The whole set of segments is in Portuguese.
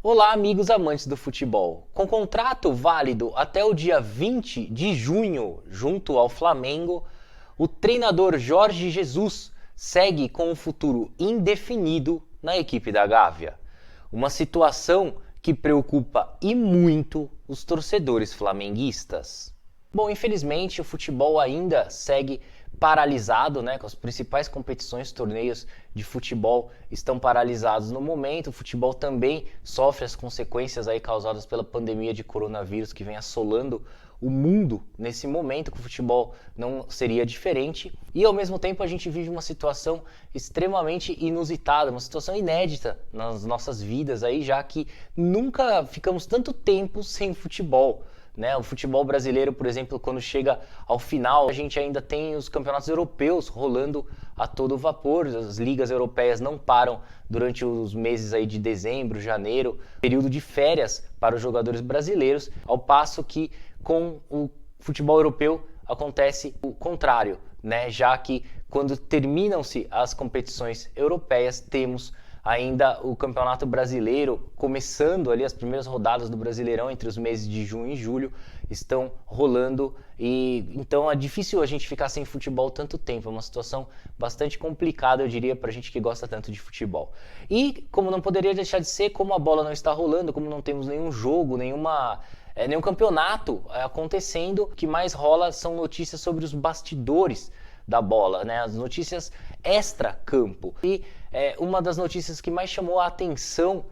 Olá, amigos amantes do futebol. Com contrato válido até o dia 20 de junho, junto ao Flamengo, o treinador Jorge Jesus segue com um futuro indefinido na equipe da Gávea. Uma situação que preocupa e muito os torcedores flamenguistas. Bom, infelizmente o futebol ainda segue paralisado, né? Com as principais competições, torneios de futebol estão paralisados no momento. O futebol também sofre as consequências aí causadas pela pandemia de coronavírus que vem assolando o mundo nesse momento, que o futebol não seria diferente. E ao mesmo tempo a gente vive uma situação extremamente inusitada, uma situação inédita nas nossas vidas aí, já que nunca ficamos tanto tempo sem futebol. Né? O futebol brasileiro, por exemplo, quando chega ao final, a gente ainda tem os campeonatos europeus rolando a todo vapor, as ligas europeias não param durante os meses aí de dezembro, janeiro, período de férias para os jogadores brasileiros, ao passo que com o futebol europeu acontece o contrário, né? Já que quando terminam-se as competições europeias, temos ainda o Campeonato Brasileiro começando ali, as primeiras rodadas do Brasileirão entre os meses de junho e julho estão rolando, e então é difícil a gente ficar sem futebol tanto tempo, é uma situação bastante complicada, eu diria, pra gente que gosta tanto de futebol. E como não poderia deixar de ser, como a bola não está rolando, como não temos nenhum jogo, nenhum campeonato acontecendo, o que mais rola são notícias sobre os bastidores da bola, né? As notícias extra-campo. E uma das notícias que mais chamou a atenção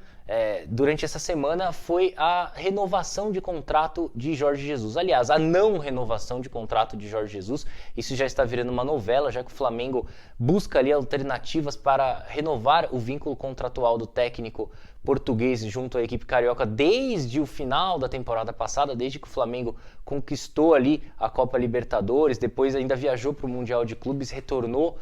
durante essa semana foi a renovação de contrato de Jorge Jesus. Aliás, a não renovação de contrato de Jorge Jesus. Isso já está virando uma novela, já que o Flamengo busca ali alternativas para renovar o vínculo contratual do técnico português junto à equipe carioca desde o final da temporada passada, desde que o Flamengo conquistou ali a Copa Libertadores, depois ainda viajou para o Mundial de Clubes, retornou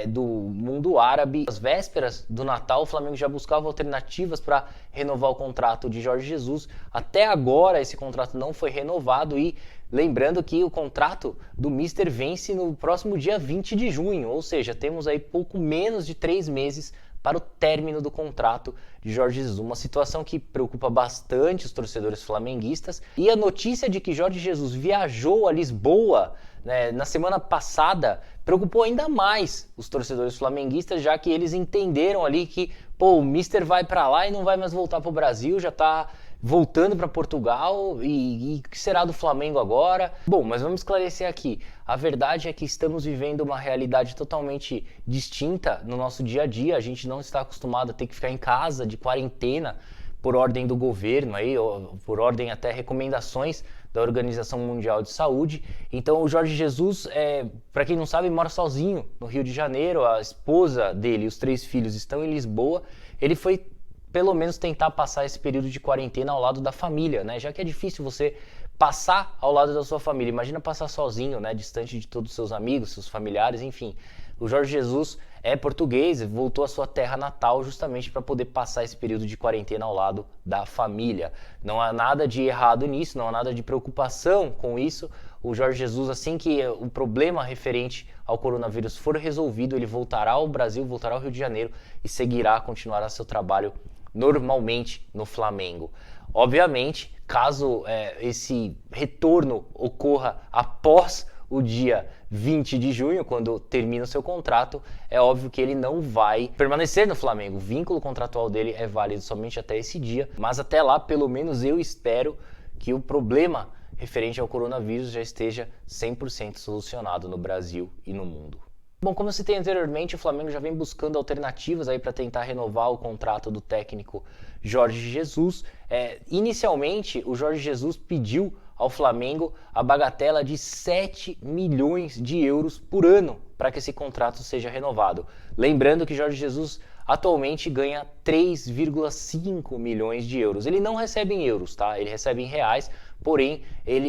do mundo árabe. Às vésperas do Natal, o Flamengo já buscava alternativas para renovar o contrato de Jorge Jesus. Até agora esse contrato não foi renovado e lembrando que o contrato do Mister vence no próximo dia 20 de junho, ou seja, temos aí pouco menos de 3 meses para o término do contrato de Jorge Jesus. Uma situação que preocupa bastante os torcedores flamenguistas. E a notícia de que Jorge Jesus viajou a Lisboa, né, na semana passada, preocupou ainda mais os torcedores flamenguistas, já que eles entenderam ali que o Mister vai para lá e não vai mais voltar para o Brasil, já está voltando para Portugal, e o que será do Flamengo agora? Bom, mas vamos esclarecer aqui. A verdade é que estamos vivendo uma realidade totalmente distinta no nosso dia a dia. A gente não está acostumado a ter que ficar em casa, de quarentena, por ordem do governo, aí, ou por ordem até recomendações da Organização Mundial de Saúde. Então o Jorge Jesus, para quem não sabe, mora sozinho no Rio de Janeiro. A esposa dele e os 3 filhos estão em Lisboa. Ele foi pelo menos tentar passar esse período de quarentena ao lado da família, né? Já que é difícil você passar ao lado da sua família. Imagina passar sozinho, né? Distante de todos os seus amigos, seus familiares, enfim. O Jorge Jesus é português, voltou à sua terra natal justamente para poder passar esse período de quarentena ao lado da família. Não há nada de errado nisso, não há nada de preocupação com isso. O Jorge Jesus, assim que o problema referente ao coronavírus for resolvido, ele voltará ao Brasil, voltará ao Rio de Janeiro e continuará seu trabalho normalmente no Flamengo. Obviamente, caso esse retorno ocorra após o dia 20 de junho, quando termina o seu contrato, é óbvio que ele não vai permanecer no Flamengo. O vínculo contratual dele é válido somente até esse dia, mas até lá, pelo menos eu espero que o problema referente ao coronavírus já esteja 100% solucionado no Brasil e no mundo. Bom, como eu citei anteriormente, o Flamengo já vem buscando alternativas aí para tentar renovar o contrato do técnico Jorge Jesus. Inicialmente, o Jorge Jesus pediu ao Flamengo a bagatela de 7 milhões de euros por ano para que esse contrato seja renovado. Lembrando que Jorge Jesus atualmente ganha 3,5 milhões de euros. Ele não recebe em euros, tá? Ele recebe em reais, porém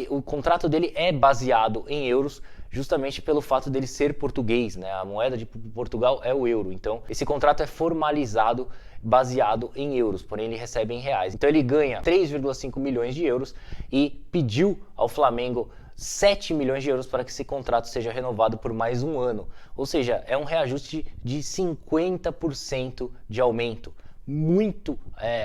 o contrato dele é baseado em euros, justamente pelo fato dele ser português, né? A moeda de Portugal é o euro, então esse contrato é formalizado baseado em euros, porém ele recebe em reais. Então ele ganha 3,5 milhões de euros e pediu ao Flamengo 7 milhões de euros para que esse contrato seja renovado por mais um ano. Ou seja, é um reajuste de 50% de aumento. muito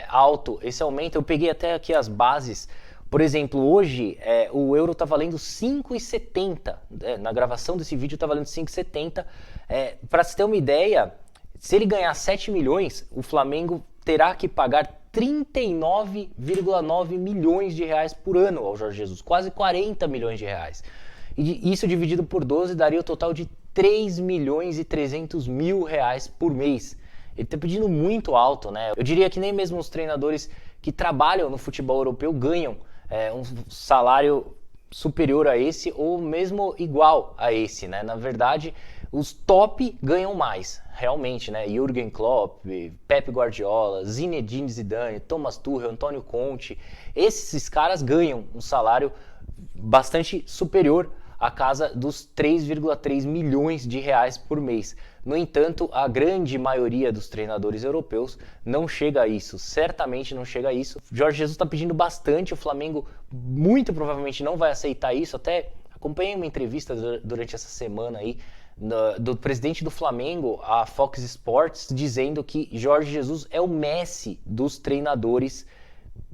alto esse aumento. Eu peguei até aqui as bases. Por exemplo, hoje o euro está valendo 5,70. Na gravação desse vídeo está valendo 5,70. Para se ter uma ideia, se ele ganhar 7 milhões, o Flamengo terá que pagar 39,9 milhões de reais por ano ao Jorge Jesus. Quase 40 milhões de reais. E isso dividido por 12 daria o total de 3 milhões e 300 mil reais por mês. Ele está pedindo muito alto, né? Eu diria que nem mesmo os treinadores que trabalham no futebol europeu ganham um salário superior a esse ou mesmo igual a esse, né? Na verdade, os top ganham mais, realmente, né? Jürgen Klopp, Pep Guardiola, Zinedine Zidane, Thomas Tuchel, Antônio Conte, esses caras ganham um salário bastante superior à casa dos 3,3 milhões de reais por mês. No entanto, a grande maioria dos treinadores europeus não chega a isso, certamente não chega a isso. Jorge Jesus está pedindo bastante, o Flamengo muito provavelmente não vai aceitar isso. Até acompanhei uma entrevista durante essa semana aí do presidente do Flamengo, a Fox Sports, dizendo que Jorge Jesus é o Messi dos treinadores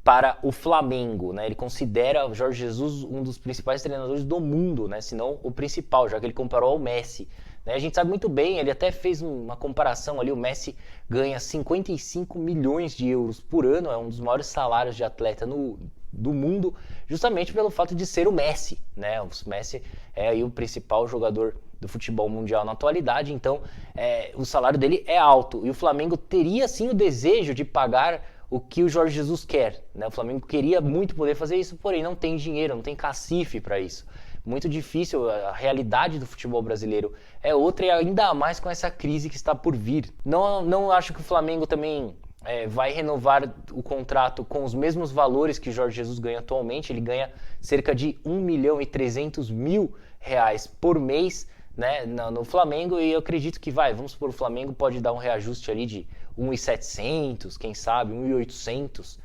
para o Flamengo, né? Ele considera o Jorge Jesus um dos principais treinadores do mundo, né? Se não o principal, já que ele comparou ao Messi, né? A gente sabe muito bem, ele até fez uma comparação ali, o Messi ganha 55 milhões de euros por ano, é um dos maiores salários de atleta do mundo, justamente pelo fato de ser o Messi, né? O Messi é aí o principal jogador do futebol mundial na atualidade, então o salário dele é alto, e o Flamengo teria sim o desejo de pagar o que o Jorge Jesus quer, né? O Flamengo queria muito poder fazer isso, porém não tem dinheiro, não tem cacife para isso. Muito difícil, a realidade do futebol brasileiro é outra, e ainda mais com essa crise que está por vir. Não acho que o Flamengo também vai renovar o contrato com os mesmos valores que o Jorge Jesus ganha atualmente. Ele ganha cerca de 1 milhão e 300 mil reais por mês, né, no Flamengo, e eu acredito que vamos supor, o Flamengo pode dar um reajuste ali de 1.700, quem sabe, 1.800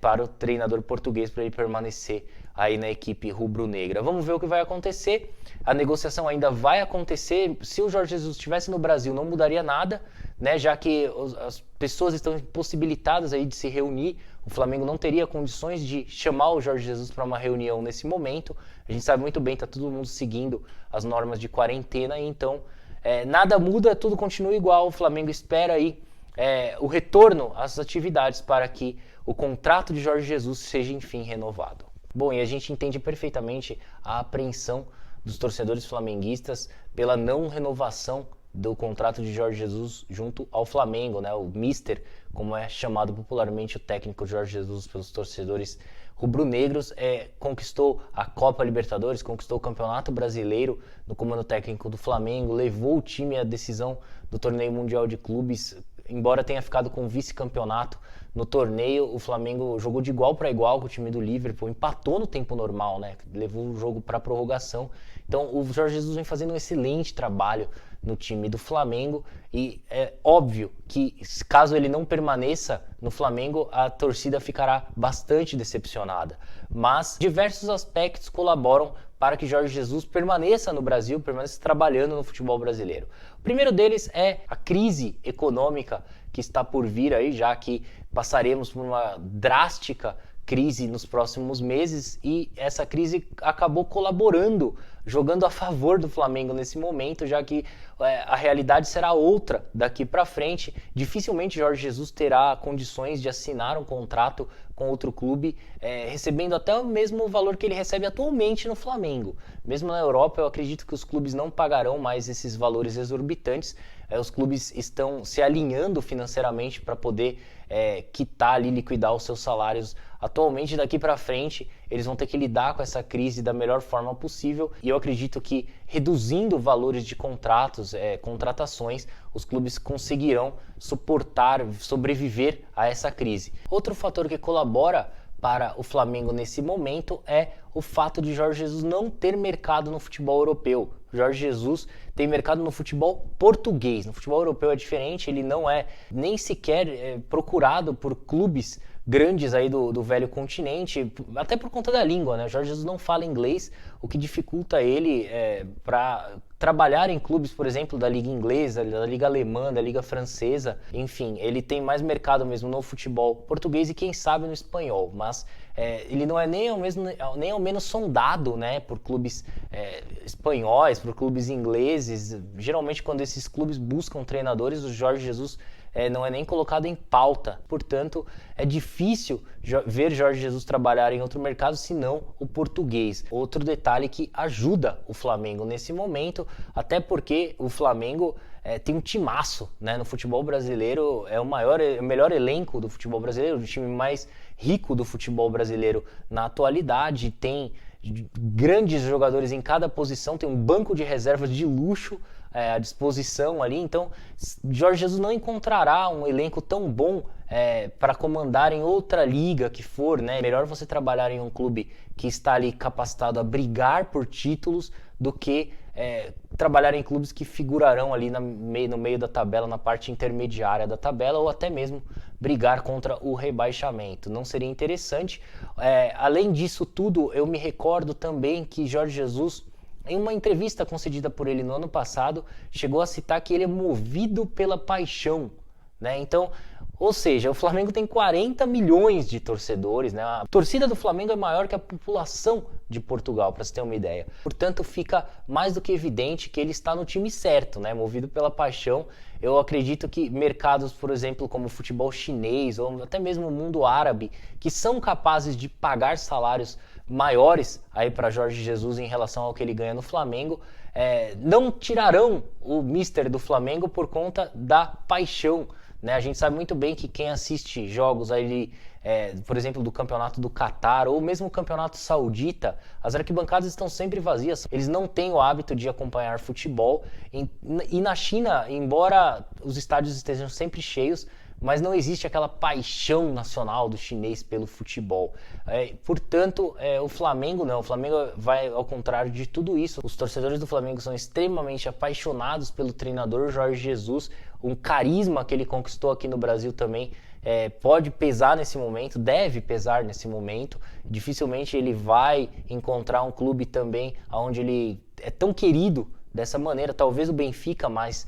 para o treinador português, para ele permanecer aí na equipe rubro-negra. Vamos ver o que vai acontecer. A negociação ainda vai acontecer. Se o Jorge Jesus estivesse no Brasil, não mudaria nada, né, já que as pessoas estão impossibilitadas aí de se reunir. O Flamengo não teria condições de chamar o Jorge Jesus para uma reunião nesse momento. A gente sabe muito bem, está todo mundo seguindo as normas de quarentena, e então nada muda, tudo continua igual. O Flamengo espera aí o retorno às atividades para que o contrato de Jorge Jesus seja enfim renovado. Bom, e a gente entende perfeitamente a apreensão dos torcedores flamenguistas pela não renovação do contrato de Jorge Jesus junto ao Flamengo, né? O Mister, como é chamado popularmente o técnico Jorge Jesus pelos torcedores rubro-negros, conquistou a Copa Libertadores, conquistou o Campeonato Brasileiro no comando técnico do Flamengo, levou o time à decisão do Torneio Mundial de Clubes. Embora tenha ficado com vice-campeonato no torneio, o Flamengo jogou de igual para igual com o time do Liverpool, empatou no tempo normal, né? Levou o jogo para prorrogação. Então o Jorge Jesus vem fazendo um excelente trabalho no time do Flamengo, e é óbvio que caso ele não permaneça no Flamengo, a torcida ficará bastante decepcionada. Mas diversos aspectos colaboram para que Jorge Jesus permaneça no Brasil, permaneça trabalhando no futebol brasileiro. O primeiro deles é a crise econômica que está por vir aí, já que passaremos por uma drástica crise nos próximos meses, e essa crise acabou colaborando, jogando a favor do Flamengo nesse momento, já que a realidade será outra daqui para frente. Dificilmente Jorge Jesus terá condições de assinar um contrato com outro clube, recebendo até o mesmo valor que ele recebe atualmente no Flamengo. Mesmo na Europa, eu acredito que os clubes não pagarão mais esses valores exorbitantes. Os clubes estão se alinhando financeiramente para poder quitar ali, liquidar os seus salários. Atualmente, daqui para frente, eles vão ter que lidar com essa crise da melhor forma possível, e eu acredito que reduzindo valores de contratos, contratações, os clubes conseguirão suportar, sobreviver a essa crise. Outro fator que colabora para o Flamengo nesse momento é o fato de Jorge Jesus não ter mercado no futebol europeu. Jorge Jesus tem mercado no futebol português. No futebol europeu é diferente, ele não é nem sequer procurado por clubes grandes aí do velho continente, até por conta da língua, né? Jorge Jesus não fala inglês, o que dificulta ele para trabalhar em clubes, por exemplo, da Liga Inglesa, da Liga Alemã, da Liga Francesa, enfim, ele tem mais mercado mesmo no futebol português e quem sabe no espanhol, mas ele não é nem ao menos sondado, né, por clubes espanhóis, por clubes ingleses. Geralmente quando esses clubes buscam treinadores, o Jorge Jesus não é nem colocado em pauta. Portanto, é difícil ver Jorge Jesus trabalhar em outro mercado senão o português. Outro detalhe que ajuda o Flamengo nesse momento, até porque o Flamengo tem um timaço, né? No futebol brasileiro, é o melhor elenco do futebol brasileiro, o time mais rico do futebol brasileiro na atualidade, tem grandes jogadores em cada posição, tem um banco de reservas de luxo à disposição ali. Então Jorge Jesus não encontrará um elenco tão bom para comandar em outra liga que for, né? Melhor você trabalhar em um clube que está ali capacitado a brigar por títulos do que trabalhar em clubes que figurarão ali no meio da tabela, na parte intermediária da tabela, ou até mesmo brigar contra o rebaixamento. Não seria interessante? Além disso tudo, eu me recordo também que Jorge Jesus, em uma entrevista concedida por ele no ano passado, chegou a citar que ele é movido pela paixão, né? Então, ou seja, o Flamengo tem 40 milhões de torcedores, né? A torcida do Flamengo é maior que a população de Portugal, para você ter uma ideia. Portanto, fica mais do que evidente que ele está no time certo, né? Movido pela paixão. Eu acredito que mercados, por exemplo, como o futebol chinês ou até mesmo o mundo árabe, que são capazes de pagar salários maiores aí para Jorge Jesus em relação ao que ele ganha no Flamengo, não tirarão o mister do Flamengo por conta da paixão, né? A gente sabe muito bem que quem assiste jogos aí, por exemplo, do campeonato do Catar ou mesmo o campeonato saudita, as arquibancadas estão sempre vazias. Eles não têm o hábito de acompanhar futebol. E na China, embora os estádios estejam sempre cheios, mas não existe aquela paixão nacional do chinês pelo futebol. Portanto, o Flamengo não. O Flamengo vai ao contrário de tudo isso. Os torcedores do Flamengo são extremamente apaixonados pelo treinador Jorge Jesus. Um carisma que ele conquistou aqui no Brasil também pode pesar nesse momento, deve pesar nesse momento. Dificilmente ele vai encontrar um clube também onde ele é tão querido dessa maneira. Talvez o Benfica, mas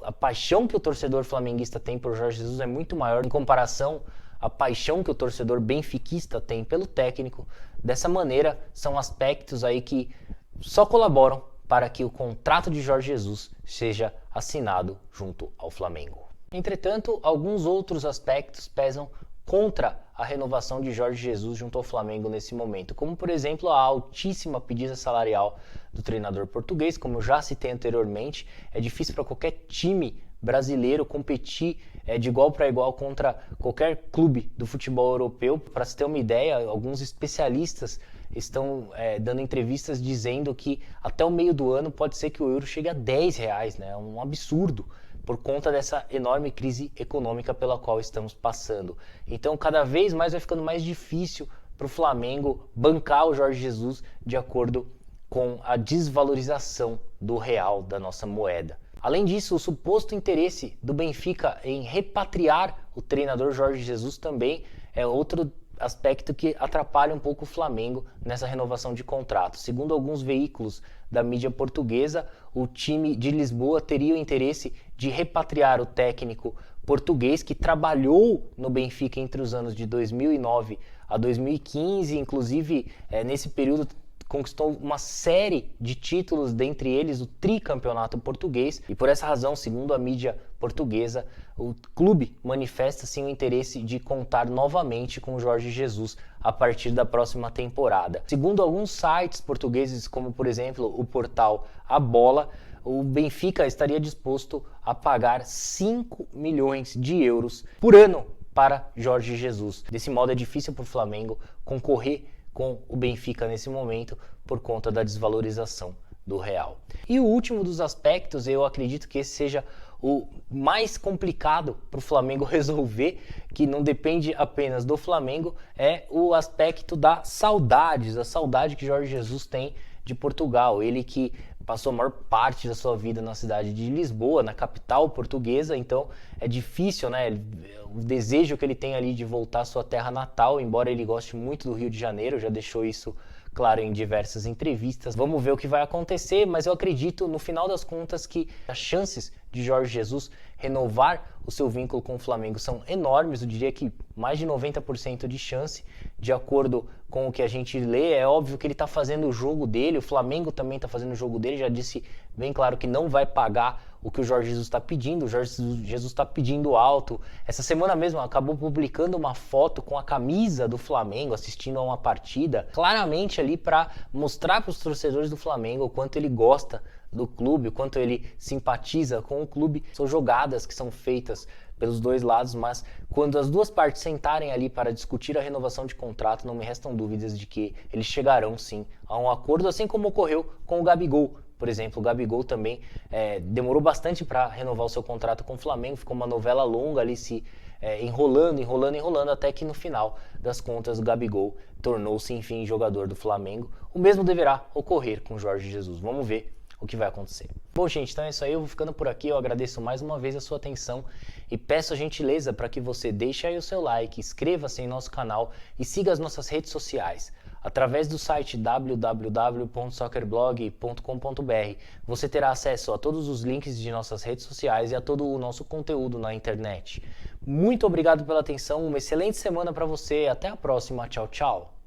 a paixão que o torcedor flamenguista tem por Jorge Jesus é muito maior em comparação à paixão que o torcedor benfiquista tem pelo técnico. Dessa maneira, são aspectos aí que só colaboram para que o contrato de Jorge Jesus seja assinado junto ao Flamengo. Entretanto, alguns outros aspectos pesam contra a renovação de Jorge Jesus junto ao Flamengo nesse momento, como por exemplo a altíssima pedida salarial do treinador português. Como eu já citei anteriormente, é difícil para qualquer time brasileiro competir de igual para igual contra qualquer clube do futebol europeu. Para se ter uma ideia, alguns especialistas estão dando entrevistas dizendo que até o meio do ano pode ser que o euro chegue a R$10, né? É um absurdo, por conta dessa enorme crise econômica pela qual estamos passando. Então, cada vez mais vai ficando mais difícil para o Flamengo bancar o Jorge Jesus de acordo com a desvalorização do real, da nossa moeda. Além disso, o suposto interesse do Benfica em repatriar o treinador Jorge Jesus também é outro aspecto que atrapalha um pouco o Flamengo nessa renovação de contrato. Segundo alguns veículos da mídia portuguesa, o time de Lisboa teria o interesse de repatriar o técnico português que trabalhou no Benfica entre os anos de 2009 a 2015, inclusive nesse período conquistou uma série de títulos, dentre eles o tricampeonato português, e por essa razão, segundo a mídia portuguesa, o clube manifesta sim o interesse de contar novamente com o Jorge Jesus a partir da próxima temporada. Segundo alguns sites portugueses, como por exemplo o portal A Bola, o Benfica estaria disposto a pagar 5 milhões de euros por ano para Jorge Jesus. Desse modo é difícil para o Flamengo concorrer com o Benfica nesse momento por conta da desvalorização do real. E o último dos aspectos, eu acredito que esse seja o mais complicado para o Flamengo resolver, que não depende apenas do Flamengo, é o aspecto da saudade que Jorge Jesus tem de Portugal. Ele que passou a maior parte da sua vida na cidade de Lisboa, na capital portuguesa, então é difícil, né? O desejo que ele tem ali de voltar à sua terra natal, embora ele goste muito do Rio de Janeiro, já deixou isso claro, em diversas entrevistas. Vamos ver o que vai acontecer, mas eu acredito, no final das contas, que as chances de Jorge Jesus renovar o seu vínculo com o Flamengo são enormes. Eu diria que mais de 90% de chance, de acordo com o que a gente lê. É óbvio que ele está fazendo o jogo dele, o Flamengo também está fazendo o jogo dele, já disse bem claro que não vai pagar o que o Jorge Jesus está pedindo. O Jorge Jesus está pedindo alto. Essa semana mesmo acabou publicando uma foto com a camisa do Flamengo, assistindo a uma partida, claramente ali para mostrar para os torcedores do Flamengo o quanto ele gosta do clube, o quanto ele simpatiza com o clube. São jogadas que são feitas pelos dois lados, mas quando as duas partes sentarem ali para discutir a renovação de contrato, não me restam dúvidas de que eles chegarão sim a um acordo, assim como ocorreu com o Gabigol. Por exemplo, o Gabigol também demorou bastante para renovar o seu contrato com o Flamengo, ficou uma novela longa ali se enrolando, até que no final das contas o Gabigol tornou-se, enfim, jogador do Flamengo. O mesmo deverá ocorrer com o Jorge Jesus. Vamos ver o que vai acontecer. Bom, gente, então é isso aí, eu vou ficando por aqui. Eu agradeço mais uma vez a sua atenção e peço a gentileza para que você deixe aí o seu like, inscreva-se em nosso canal e siga as nossas redes sociais. Através do site www.soccerblog.com.br você terá acesso a todos os links de nossas redes sociais e a todo o nosso conteúdo na internet. Muito obrigado pela atenção, uma excelente semana para você, até a próxima, tchau, tchau!